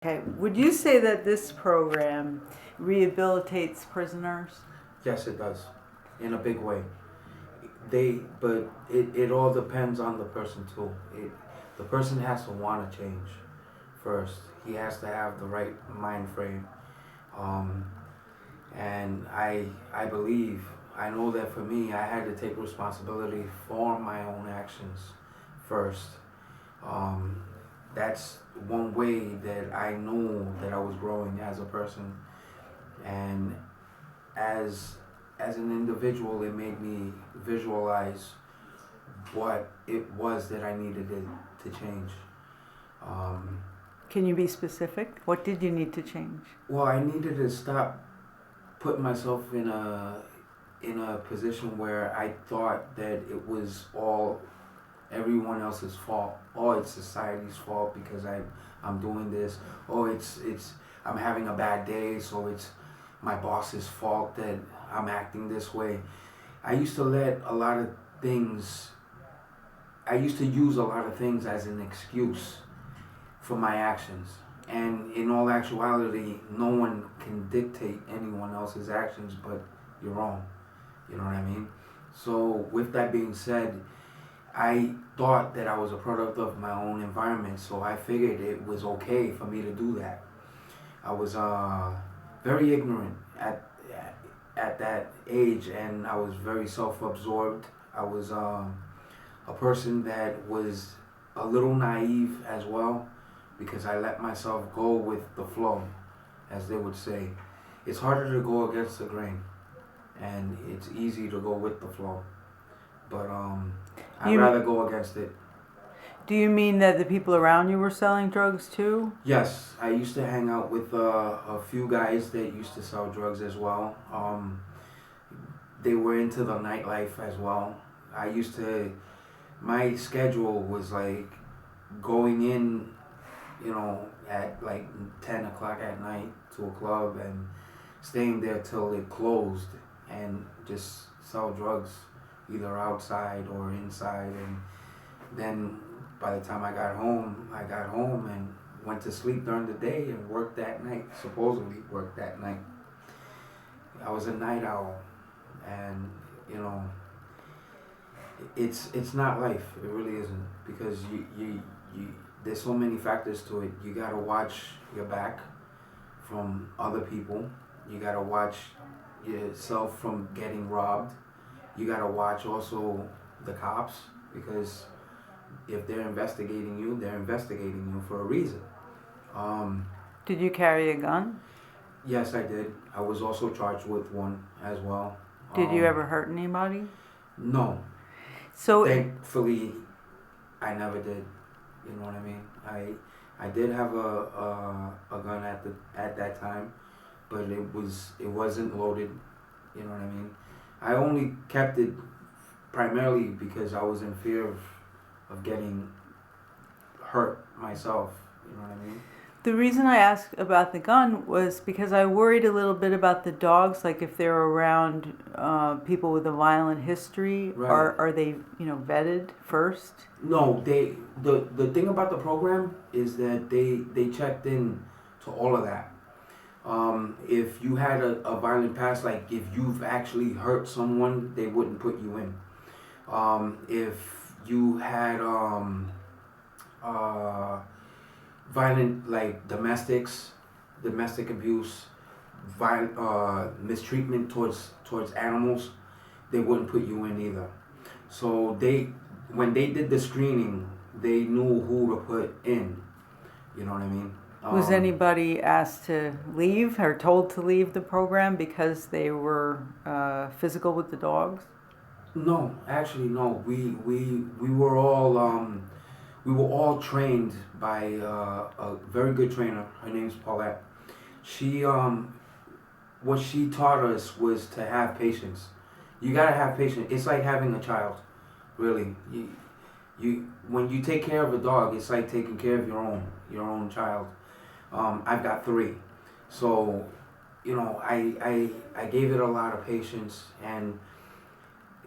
Okay, would you say that this program rehabilitates prisoners? Yes, it does, in a big way. But it all depends on the person too. The person has to want to change first. He has to have the right mind frame. Um, and I believe, I know that for me, I had to take responsibility for my own actions first. Um, that's one way that I know that I was growing as a person, and as as an individual, it made me visualize what it was that I needed to change. Um, Can you be specific? What did you need to change? well, I needed to stop putting myself in a position where I thought that it was all everyone else's fault. Oh, it's society's fault because I'm doing this. Oh, it's I'm having a bad day, so it's my boss's fault that I'm acting this way. I used to let a lot of things. I used to use a lot of things as an excuse for my actions. And in all actuality, no one can dictate anyone else's actions but your own. You know what I mean? So, with that being said, I thought that I was a product of my own environment, so I figured it was okay for me to do that. I was very ignorant at that age, and I was very self-absorbed. I was a person that was a little naive as well, because I let myself go with the flow, as they would say. It's harder to go against the grain, and it's easy to go with the flow. But I'd You rather go against it. do you mean that the people around you were selling drugs too? Yes, I used to hang out with a few guys that used to sell drugs as well. They were into the nightlife as well. I used to, my schedule was like going in, at like 10 o'clock at night to a club and staying there till it closed and just sell drugs either outside or inside. And then by the time I got home and went to sleep during the day and worked that night, supposedly worked that night. I was a night owl, and you know, it's not life. It really isn't, because you there's so many factors to it. You gotta watch your back from other people. You gotta watch yourself from getting robbed. You gotta watch also the cops, because if they're investigating you for a reason. Um, Did you carry a gun? yes, I did. I was also charged with one as well. Did you ever hurt anybody? No, So thankfully, I never did. You know what I mean? I did have a gun at that time, but it wasn't loaded. You know what I mean? I only kept it primarily because I was in fear of getting hurt myself. You know what I mean? the reason I asked about the gun was because I worried a little bit about the dogs, like if they're around people with a violent history, Right. are they vetted first? No, the thing about the program is that they checked in to all of that. If you had a violent past, like if you've actually hurt someone, they wouldn't put you in. If you had violent, like domestic abuse, mistreatment towards animals, they wouldn't put you in either. So when they did the screening, they knew who to put in. You know what I mean? Was anybody asked to leave or told to leave the program because they were physical with the dogs? No, actually, no. We were all trained by a very good trainer. Her name's Paulette. She what she taught us was to have patience. You gotta have patience. It's like having a child, really. You when you take care of a dog, it's like taking care of your own child. I've got three, so I gave it a lot of patience, and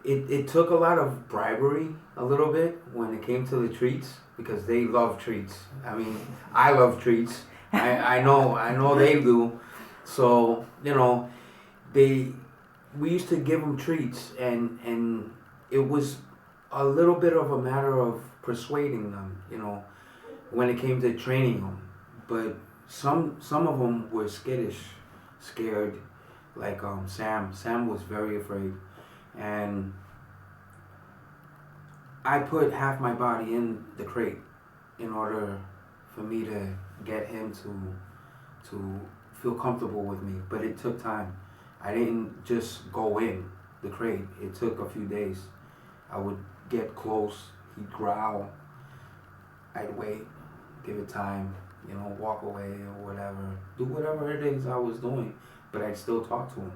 it took a lot of bribery a little bit when it came to the treats, because they love treats. I mean, I love treats. I know they do. So we used to give them treats, and it was a little bit of a matter of persuading them, when it came to training them. But some of them were scared. Like Sam. Sam was very afraid, and I put half my body in the crate in order for me to get him to feel comfortable with me. But it took time. I didn't just go in the crate. It took a few days. I would get close. He'd growl. I'd wait, give it time, walk away or whatever. Do whatever it is I was doing, but I'd still talk to him.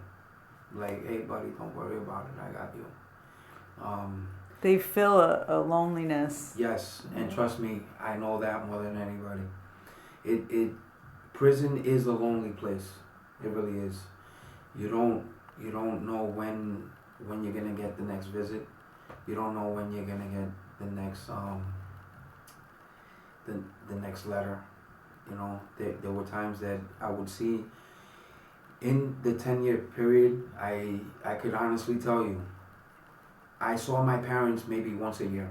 Like, hey, buddy, don't worry about it. I got you. Um, They feel a loneliness. yes, and trust me, I know that more than anybody. It prison is a lonely place. It really is. You don't know when you're gonna get the next visit. You don't know when you're gonna get the next the next letter. There were times that I would see in the 10-year period. I could honestly tell you, I saw my parents maybe once a year.